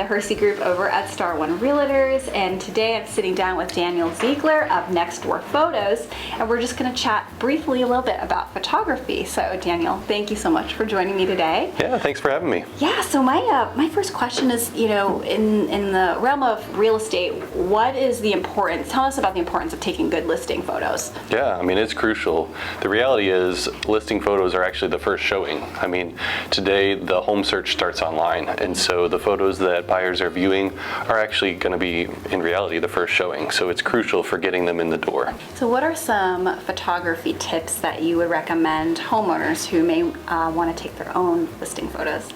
Hersey Group over at Star One Realtors, and today I'm sitting down with Daniel Ziegler of Next Door Photos, and we're just going to chat briefly a little bit about photography. So Daniel, thank you so much for joining me today. Yeah, thanks for having me. Yeah, so my first question is, in the realm of real estate, what is the importance? Tell us about the importance of taking good listing photos. Yeah, I mean, it's crucial. The reality is listing photos are actually the first showing. I mean, today the home search starts online, and so the photos that buyers are viewing are actually going to be, in reality, the first showing. So it's crucial for getting them in the door. So what are some photography tips that you would recommend homeowners who may want to take their own listing photos?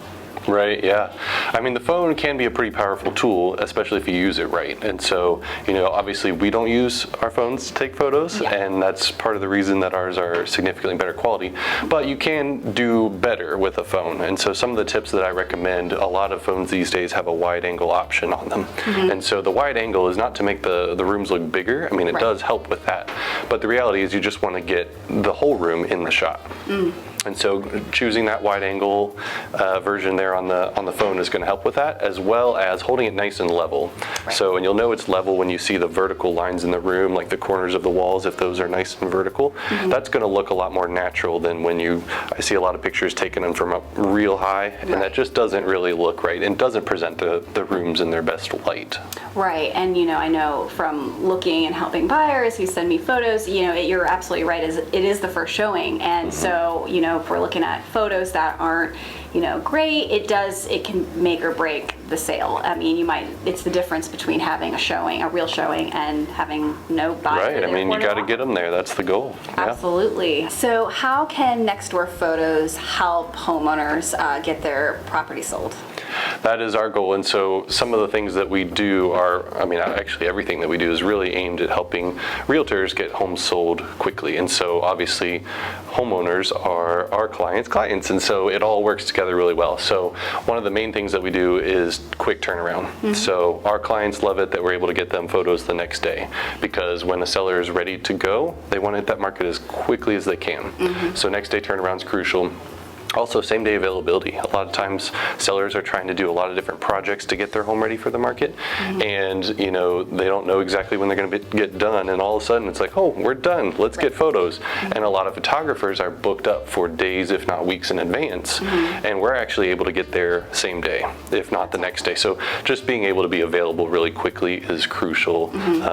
Right, yeah. I mean, the phone can be a pretty powerful tool, especially if you use it right. And so, obviously we don't use our phones to take photos, and that's part of the reason that ours are significantly better quality. But you can do better with a phone. And so some of the tips that I recommend, a lot of phones these days have a wide angle option on them. And so the wide angle is not to make the rooms look bigger. I mean, it does help with that. But the reality is you just want to get the whole room in the shot. And so choosing that wide angle version there on the phone is going to help with that, as well as holding it nice and level. So, and you'll know it's level when you see the vertical lines in the room, like the corners of the walls, if those are nice and vertical. That's going to look a lot more natural than when I see a lot of pictures taken them from up real high, and that just doesn't really look right and doesn't present the rooms in their best light. Right, and I know from looking and helping buyers who send me photos, you're absolutely right, it is the first showing, and so, if we're looking at photos that aren't, great, it can make or break the sale. I mean, it's the difference between having a real showing, and having no buyer. Right, I mean, you got to get them there, that's the goal. Absolutely. So how can Next Door Photos help homeowners get their property sold? That is our goal, and so some of the things that we do actually everything that we do is really aimed at helping realtors get homes sold quickly. And so obviously homeowners are our clients, and so it all works together really well. So one of the main things that we do is quick turnaround. So our clients love it that we're able to get them photos the next day, because when a seller is ready to go, they want to hit that market as quickly as they can. So next day turnaround is crucial. Also, same day availability. A lot of times sellers are trying to do a lot of different projects to get their home ready for the market, and they don't know exactly when they're going to get done, and all of a sudden it's like, oh, we're done, let's get photos. And a lot of photographers are booked up for days, if not weeks in advance, and we're actually able to get there same day, if not the next day. So just being able to be available really quickly is crucial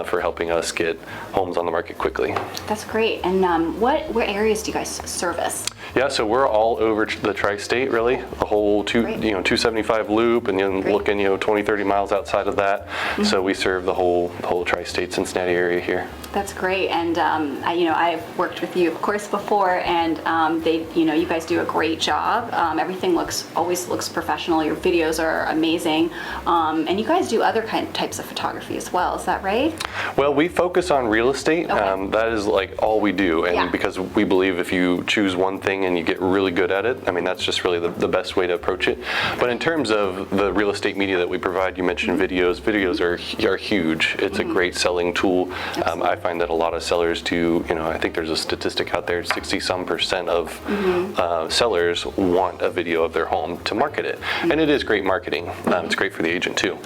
for helping us get homes on the market quickly. That's great. And what areas do you guys service? Yeah, so we're all over the tri-state, really, the whole 275 loop, and then looking 20-30 miles outside of that. So we serve the whole tri-state Cincinnati area here. That's great. And I've worked with you, of course, before, and you guys do a great job. Everything always looks professional. Your videos are amazing, and you guys do other types of photography as well. Is that right? Well, we focus on real estate. That is like all we do, and because we believe if you choose one thing and you get really good at it, I mean, that's just really the best way to approach it. But in terms of the real estate media that we provide, you mentioned videos. Videos are huge. It's a great selling tool. I find that a lot of sellers do, I think there's a statistic out there, 60-some% of sellers want a video of their home to market it. And it is great marketing. It's great for the agent too.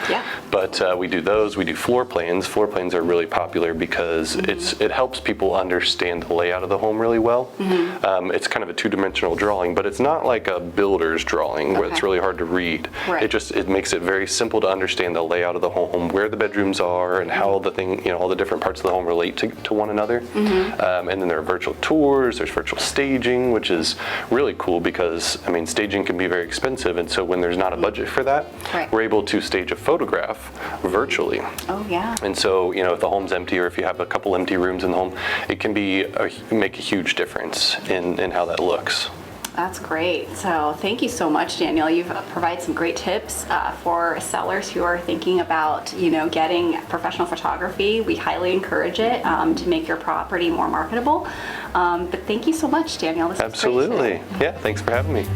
But we do those. We do floor plans. Floor plans are really popular because it helps people understand the layout of the home really well. It's kind of a two-dimensional drawing, but it's not like a builder's drawing where it's really hard to read. It makes it very simple to understand the layout of the home, where the bedrooms are, and how all the different parts of the home relate to one another. And then there are virtual tours, there's virtual staging, which is really cool because, staging can be very expensive, and so when there's not a budget for that, we're able to stage a photograph virtually. And so, if the home's empty, or if you have a couple empty rooms in the home, it can make a huge difference in how that looks. That's great. So thank you so much, Daniel. You've provided some great tips for sellers who are thinking about, getting professional photography. We highly encourage it to make your property more marketable. But thank you so much, Daniel. This Absolutely. was great today. Yeah, thanks for having me.